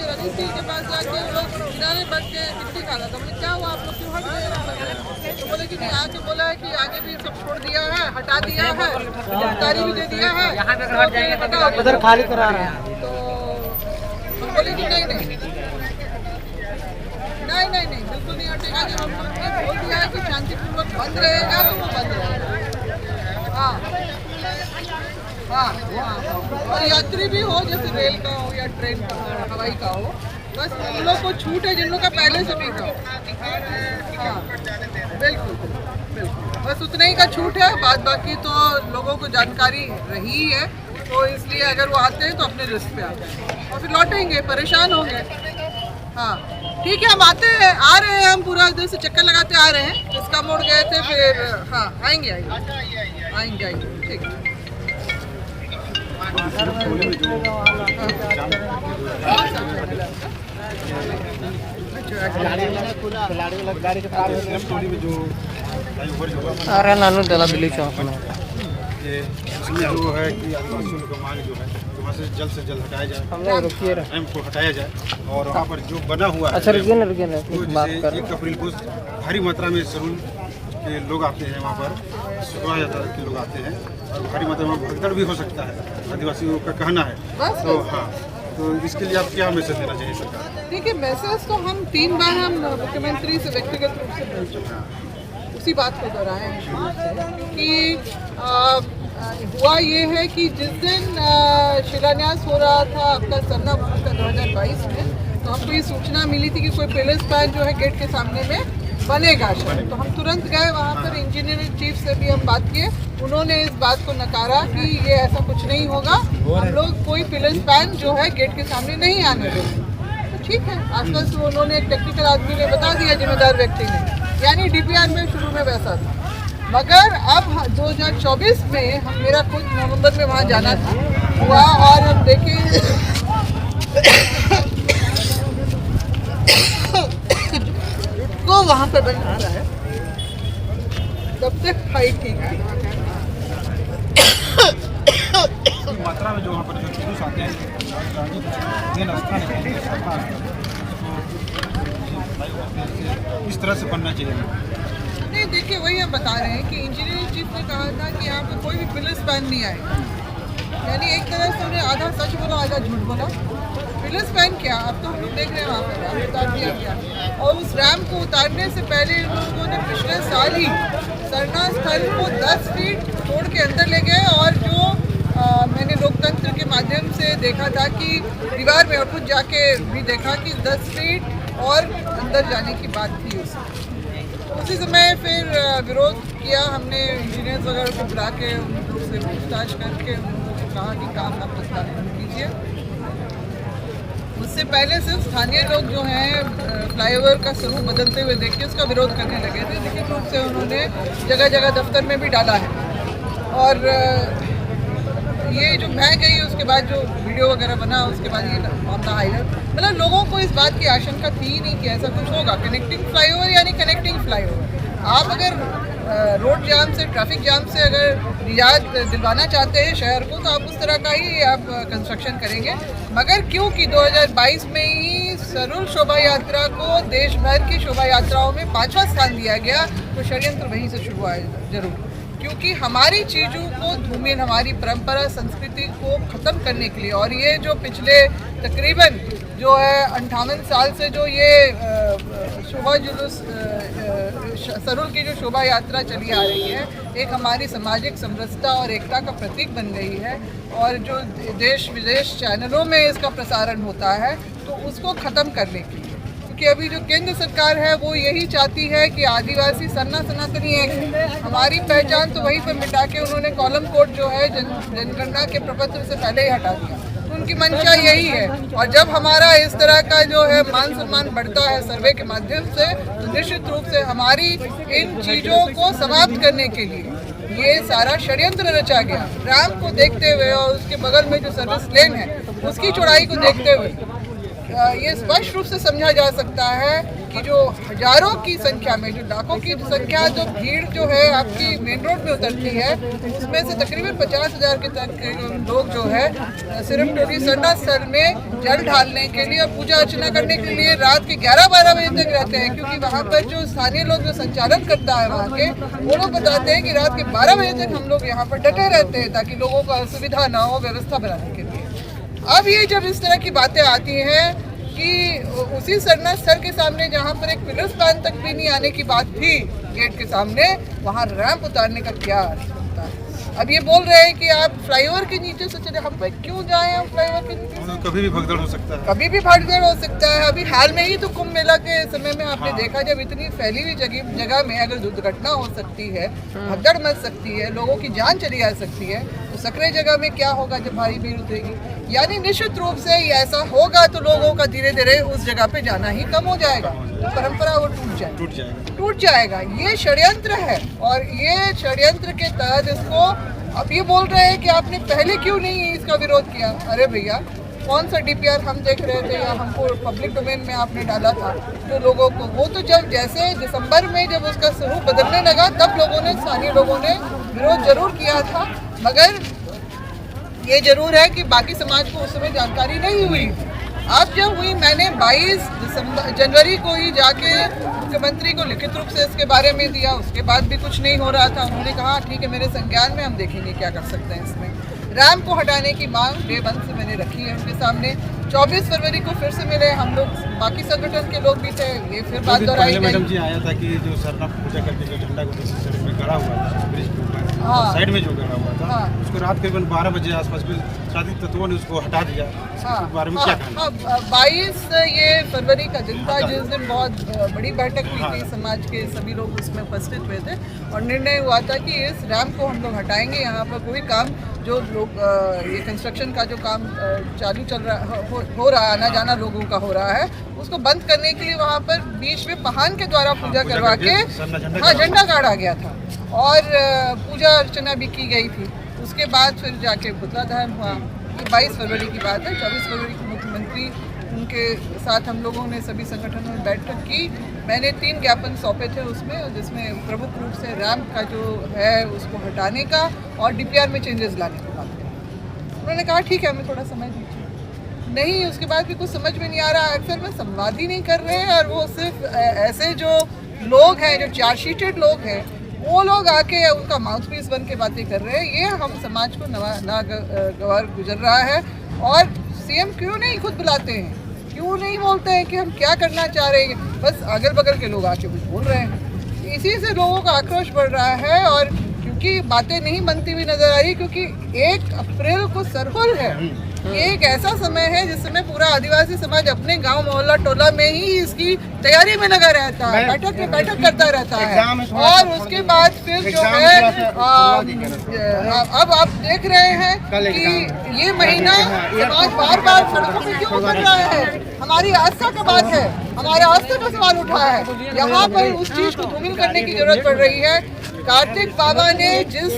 रणजीत सिंह के पास जाके लोग किनारे बैठ के मिट्टी खाना था। बोले क्या हुआ आप लोग क्यों हट गए? तो बोले कि नहीं, आके बोला है कि आगे भी सब छोड़ दिया है, हटा दिया है, जानकारी भी दे दिया है, उधर खाली करा रहे हैं। तो बोले कि नहीं बिल्कुल नहीं हटेगा। जब हम लोग ने बोल दिया है कि शांतिपूर्वक बंद रहेगा तो वो बंद रहेगा। हाँ, और यात्री भी हो, जैसे रेल का हो या ट्रेन का हो, हवाई का हो, बस उन लोग को छूट है जिन लोग का पहले से भी था। हाँ, बिल्कुल, बस उतने ही का छूट है। बाद बाकी तो लोगों को जानकारी रही है, तो इसलिए अगर वो आते हैं तो अपने रिस्क पे आते हैं और फिर लौटेंगे, परेशान होंगे। हाँ ठीक है, हम आ रहे हैं, हम पूरा इधर से चक्कर लगाते आ रहे हैं। इसका मोड़ गए थे, फिर हाँ आएंगे ठीक है। अरे नानू दला दिल्ली चौक में इसमें जो है कि आदिवासियों का मांग जो है वहाँ से जल्द हटाया जाए, एम को हटाया जाए और वहाँ पर जो बना हुआ है, अच्छा रुकिए ना तो जैसे 1 अप्रैल को भारी मात्रा में सरूल के लोग आते हैं, वहाँ पर 16,000 के लोग आते हैं और भारी मात्रा में भगदड़ भी हो सकता है, आदिवासियों का कहना है। तो हाँ, तो इसके लिए आप क्या मैसेज देना चाहिए सरकार? देखिए, मैसेज तो हम 3 बार हम मुख्यमंत्री से व्यक्तिगत रूप से मिल चुके हैं, उसी बात को दोहराए हैं कि हुआ ये है कि जिस दिन शिलान्यास हो रहा था आपका सरना भूमि का 2022 में, तो हमको ये सूचना मिली थी कि कोई पिलर स्पैन जो है गेट के सामने में बनेगा शायद। तो हम तुरंत गए वहाँ पर, इंजीनियरिंग चीफ से भी हम बात किए, उन्होंने इस बात को नकारा कि ये ऐसा कुछ नहीं होगा, हम लोग कोई पिलर स्पैन जो है गेट के सामने नहीं आने देंगे। तो ठीक है, आसपास उन्होंने एक टेक्निकल आदमी ने बता दिया, जिम्मेदार व्यक्ति ने, यानी DPR में शुरू में वैसा था। मगर अब 2024 में मेरा खुद नवंबर में वहाँ जाना हुआ और हम देखें को वहाँ पर बना रहा है, तब तक फाइट ठीक थी। मात्रा में जो वहाँ पर जो जुलूस आते हैं, इस तरह से बनना चाहिए। नहीं, देखिए वही हम बता रहे हैं कि इंजीनियरिंग चीफ ने कहा था कि यहाँ पे कोई भी पिलर स्पैन नहीं आएगा, यानी एक तरह से उन्हें आधा सच बोला आधा झूठ बोला। पिलर स्पैन क्या, अब तो हम लोग देख रहे हैं वहाँ पर रैम उतार दिया गया, और उस रैम को उतारने से पहले इन लोगों ने पिछले साल ही सरना स्थल को 10 फीट तोड़ के अंदर ले गए, और जो मैंने लोकतंत्र के माध्यम से देखा था कि दीवार में और कुछ जाके भी देखा कि 10 फीट और अंदर जाने की बात थी उसी समय फिर विरोध किया हमने, इंजीनियर्स वगैरह को बुला के उनसे पूछताछ करके उनको कहा कि काम आप प्रस्ताव कीजिए। उससे पहले सिर्फ स्थानीय लोग जो हैं फ्लाईओवर का स्वरूप बदलते हुए देख के उसका विरोध करने लगे थे। लिखित रूप से उन्होंने जगह जगह दफ्तर में भी डाला है, और ये जो मैं गई उसके बाद जो वीडियो वगैरह बना उसके बाद ये मामला हाईलाइट, मतलब लोगों को इस बात की आशंका थी ही नहीं कि ऐसा कुछ होगा। कनेक्टिंग फ्लाईओवर यानी कनेक्टिंग फ्लाईओवर, आप अगर रोड जाम से, ट्रैफिक जाम से अगर निजात दिलवाना चाहते हैं शहर को, तो आप उस तरह का ही आप कंस्ट्रक्शन करेंगे। मगर क्योंकि 2022 में ही सरूल शोभा यात्रा को देश भर की शोभा यात्राओं में 5वां स्थान दिया गया, तो षड्यंत्र वहीं से शुरू हुआ है जरूर, क्योंकि हमारी चीज़ों को धूमिल, हमारी परंपरा संस्कृति को ख़त्म करने के लिए, और ये जो पिछले तकरीबन जो है 58 साल से जो ये शोभा जुलूस सरूल की जो शोभा यात्रा चली आ रही है, एक हमारी सामाजिक समरसता और एकता का प्रतीक बन गई है, और जो देश विदेश चैनलों में इसका प्रसारण होता है, तो उसको ख़त्म करने के लिए, क्योंकि अभी जो केंद्र सरकार है वो यही चाहती है कि आदिवासी सनातनी एक हमारी पहचान, तो वहीं पर मिटा के उन्होंने कॉलम कोड जो है जनगणना के प्रपत्र से पहले ही हटा दिया। तो उनकी मंशा यही है, और जब हमारा इस तरह का जो है मान सम्मान बढ़ता है सर्वे के माध्यम से, तो निश्चित रूप से हमारी इन चीज़ों को समाप्त करने के लिए ये सारा षड्यंत्र रचा गया। रैम को देखते हुए और उसके बगल में जो सर्विस लेन है उसकी चौड़ाई को देखते हुए ये स्पष्ट रूप से समझा जा सकता है कि जो हजारों की संख्या में, जो लाखों की संख्या, जो भीड़ जो है आपकी मेन रोड में उतरती है, उसमें से तकरीबन 50,000 के तक लोग जो है सिर्फ टोली सरना स्थल में जल ढालने के लिए और पूजा अर्चना करने के लिए रात के 11-12 बजे तक रहते हैं। क्योंकि वहाँ पर जो स्थानीय लोग जो संचालन करता है वहाँ के, वो लोग बताते हैं कि रात के 12 बजे तक हम लोग यहाँ पर डटे रहते हैं ताकि लोगों को असुविधा ना हो व्यवस्था बनाने के लिए। अब ये जब इस तरह की बातें आती हैं कि उसी सरना स्थल के सामने जहाँ पर एक पिलर स्पैन तक भी नहीं आने की बात थी गेट के सामने, वहाँ रैंप उतारने का क्या अर्थ होता है? अब ये बोल रहे हैं कि आप फ्लाईओवर के नीचे से चले, हम पे क्यों जाएं हम फ्लाईओवर के नीचे? कभी भी भगदड़ हो सकता है, कभी भी भगदड़ हो सकता है। अभी हाल में ही तो कुंभ मेला के समय में आपने देखा, जब इतनी फैली हुई जगह में अगर दुर्घटना हो सकती है, भगदड़ मच सकती है, लोगों की जान चली जा सकती है, तो सकरे जगह में क्या होगा जब भारी भीड़ उतरेगी? यानी निश्चित रूप से ऐसा होगा तो लोगों का धीरे धीरे उस जगह पे जाना ही कम हो जाएगा, तो परंपरा वो टूट जाएगा। ये षड्यंत्र है और ये षड्यंत्र के तहत इसको अब ये बोल रहे हैं कि आपने पहले क्यों नहीं इसका विरोध किया। अरे भैया, कौन सा डीपीआर हम देख रहे थे या हमको पब्लिक डोमेन में आपने डाला था जो लोगों को, वो तो जब जैसे दिसंबर में जब उसका स्वरूप बदलने लगा तब लोगों ने, स्थानीय लोगों ने विरोध जरूर किया था, मगर ये जरूर है कि बाकी समाज को उस समय जानकारी नहीं हुई। अब जब हुई, मैंने 22 जनवरी को ही जाके मुख्यमंत्री को लिखित रूप से इसके बारे में दिया, उसके बाद भी कुछ नहीं हो रहा था। उन्होंने कहा ठीक है, मेरे संज्ञान में, हम देखेंगे क्या कर सकते हैं इसमें। रैंप को हटाने की मांग डे 1 से मैंने रखी है उनके सामने। 24 फरवरी को फिर से मिले हम लोग, बाकी संगठन के लोग भी थे, ये फिर बात दोहराई गई। मैडम जी आया था कि जो सरना पूजा करके जो झंडा को सड़क में गड़ा हुआ था, ब्रिज के ऊपर साइड में जो गड़ा हुआ था, उसको रात करीबन 12 बजे आसपास में शादी तत्वों ने उसको हटा दिया। इसके बारे में क्या कहना? 22 ये फरवरी का दिन था जिस दिन बहुत बड़ी बैठक हुई थी, समाज के सभी लोग उसमें उपस्थित हुए थे और निर्णय हुआ था कि इस रैंप को हम लोग हटाएंगे। यहाँ पर कोई काम जो लोग ये कंस्ट्रक्शन का जो काम चालू चल रहा हो रहा, आना जाना लोगों का हो रहा है, उसको बंद करने के लिए वहाँ पर बीच में पहान के द्वारा पूजा करवा के झंडा गाड़ा गया था और पूजा अर्चना भी की गई थी। उसके बाद फिर जाके पुतला दहन हुआ। ये 22 फरवरी की बात है। 24 फरवरी को मुख्यमंत्री, उनके साथ हम लोगों ने सभी संगठनों में बैठक की। मैंने 3 ज्ञापन सौंपे थे उसमें, जिसमें प्रमुख रूप से रैंप का जो है उसको हटाने का और डीपीआर में चेंजेस लाने की बात है। उन्होंने कहा ठीक है, हमें थोड़ा समय दीजिए। नहीं, उसके बाद भी कुछ समझ में नहीं आ रहा। अक्सर में संवाद ही नहीं कर रहे हैं और वो सिर्फ ऐसे जो लोग हैं, जो चार्जशीटेड लोग हैं, वो लोग आके उनका माउथ पीस बन के बातें कर रहे हैं। ये हम समाज को नागवार गुजर रहा है। और सीएम क्यों नहीं खुद बुलाते हैं, क्यों नहीं बोलते हैं कि हम क्या करना चाह रहे हैं? बस अगल बगल के लोग आके कुछ बोल रहे हैं। इसी से लोगों का आक्रोश बढ़ रहा है और क्योंकि बातें नहीं बनती हुई नजर आ रही, क्योंकि 1 अप्रैल को सरहुल है। ये एक ऐसा समय है जिस समय पूरा आदिवासी समाज अपने गांव, मोहल्ला, टोला में ही इसकी तैयारी में लगा रहता है, बैठक पे बैठक करता रहता है। और उसके बाद फिर जो है अब आप देख रहे हैं कि ये महीना समाज बार बार सड़कों पे क्यों उतर रहा है। हमारी आस्था का बात है, हमारे आस्था का सवाल उठा है। यहाँ पर उस चीज को धूमिल करने की जरूरत पड़ रही है। कार्तिक बाबा ने जिस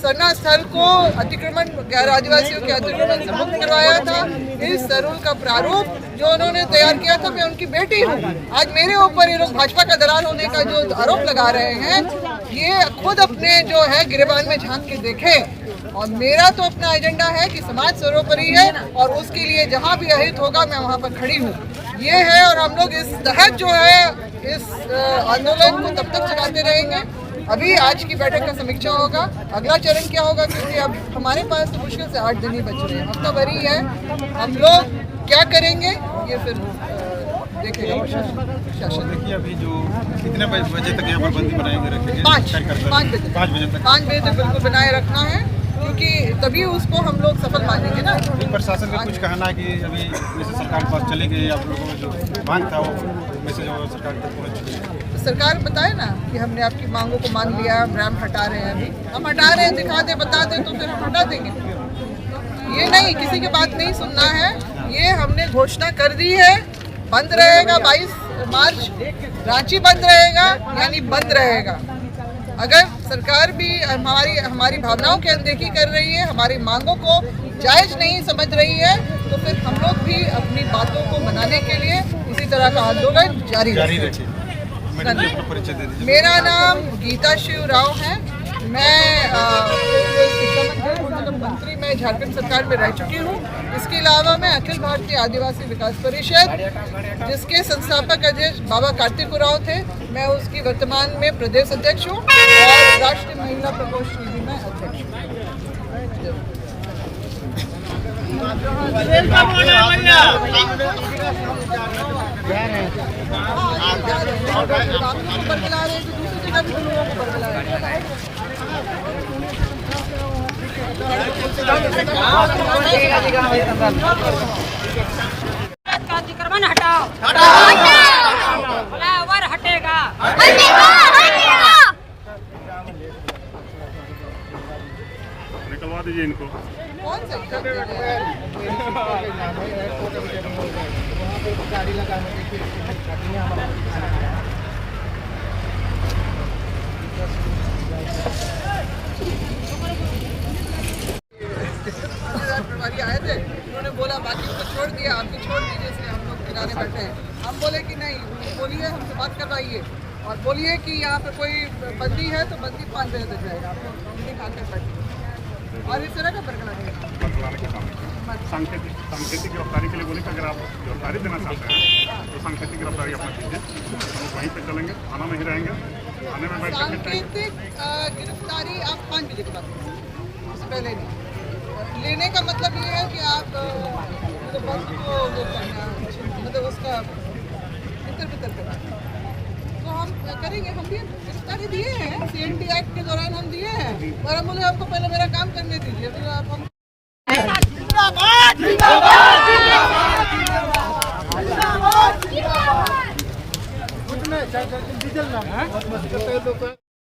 सरना स्थल को अतिक्रमण, गैर आदिवासियों के अतिक्रमण से मुक्त करवाया था, इस सरहुल का प्रारूप जो उन्होंने तैयार किया था, मैं उनकी बेटी हूँ। आज मेरे ऊपर ये लोग भाजपा का दलाल होने का जो आरोप लगा रहे हैं, ये खुद अपने जो है गिरेबान में झांक के देखें। और मेरा तो अपना एजेंडा है कि समाज सर्वोपरि है और उसके लिए जहाँ भी अहित होगा मैं वहाँ पर खड़ी हूँ, ये है। और हम लोग इस तहत जो है इस आंदोलन को तब तक चलाते रहेंगे। अभी आज की बैठक का समीक्षा होगा, अगला चरण क्या होगा, क्योंकि अब हमारे पास तो मुश्किल से 8 दिन ही बच रहे हैं, हफ्ता भर ही है। हम लोग क्या करेंगे ये फिर देखेगा शासन। देखिए अभी जो कितने बजे तक यहाँ पर बंदी बनाएंगे रखेंगे? 5 बजे तक बिल्कुल बनाए रखना है, क्योंकि तभी उसको हम लोग सफल मानेंगे ना। प्रशासन का कुछ कहना है कि अभी जैसे सरकार के पास चले गए, आप लोगों को जो मांग था वो मैसेज सरकार तक पहुँच चुकी है। सरकार बताए ना कि हमने आपकी मांगों को मान लिया, हम रैंप हटा रहे हैं। अभी हम हटा रहे हैं, दिखा दे, बता दे, तो फिर हम हटा देंगे। ये नहीं, किसी की बात नहीं सुनना है। ये हमने घोषणा कर दी है, बंद रहेगा। 22 मार्च रांची बंद रहेगा, यानी बंद रहेगा। अगर सरकार भी हमारी भावनाओं की अनदेखी कर रही है, हमारी मांगों को जायज नहीं समझ रही है, तो फिर हम लोग भी अपनी बातों को आने के लिए इसी तरह का आंदोलन जारी जारी रखें। रखिए। मैडम जी अपना परिचय दे दीजिए। मेरा नाम गीता शिव राव है। मैं शिक्षा मंत्री, पूर्व मंत्री मैं झारखंड सरकार में रह चुकी हूँ। इसके अलावा मैं अखिल भारतीय आदिवासी विकास परिषद, जिसके संस्थापक अध्यक्ष बाबा कार्तिक उरांव थे, मैं उसकी वर्तमान में प्रदेश अध्यक्ष हूँ और राष्ट्रीय महिला प्रकोष्ठ की भी मैं अध्यक्ष का अतिक्रमण हटाओ, फ्लाईओवर हटेगा। निकलवा दीजिए इनको। कौन सा प्रभारी आए थे, उन्होंने बोला बाकी को छोड़ दिया, आप भी छोड़ दीजिए, इसलिए हम लोग किनारे बैठे हैं। हम बोले कि नहीं, बोलिए हमसे बात करवाइए और बोलिए कि यहाँ पे कोई बंदी है तो बंदी 5 बजे तक जाएगा, आप लोग मीटिंग आकर बैठिए और इस तरह का बरकरार सांकेतिक गिरफ्तारी के लिए बोले कि अगर आप गिरफ्तारी देना चाहते हैं तो सांकेतिक गिरफ्तारी अपना कीजिए, हम वहीं पे चलेंगे, थाना में ही रहेंगे, थाने में बैठ करके सांकेतिक गिरफ्तारी आप 5 बजे के बाद करें, उससे पहले नहीं। लेने का मतलब ये है कि आप तो बंद को वो करना, मतलब उसका भीतर करना, तो हम करेंगे। हम भी गिरफ्तारी दिए हैं, CNT एक्ट के दौरान हम दिए हैं और हम बोले आपको पहले मेरा काम करने दीजिए, फिर आप हम डीजल ना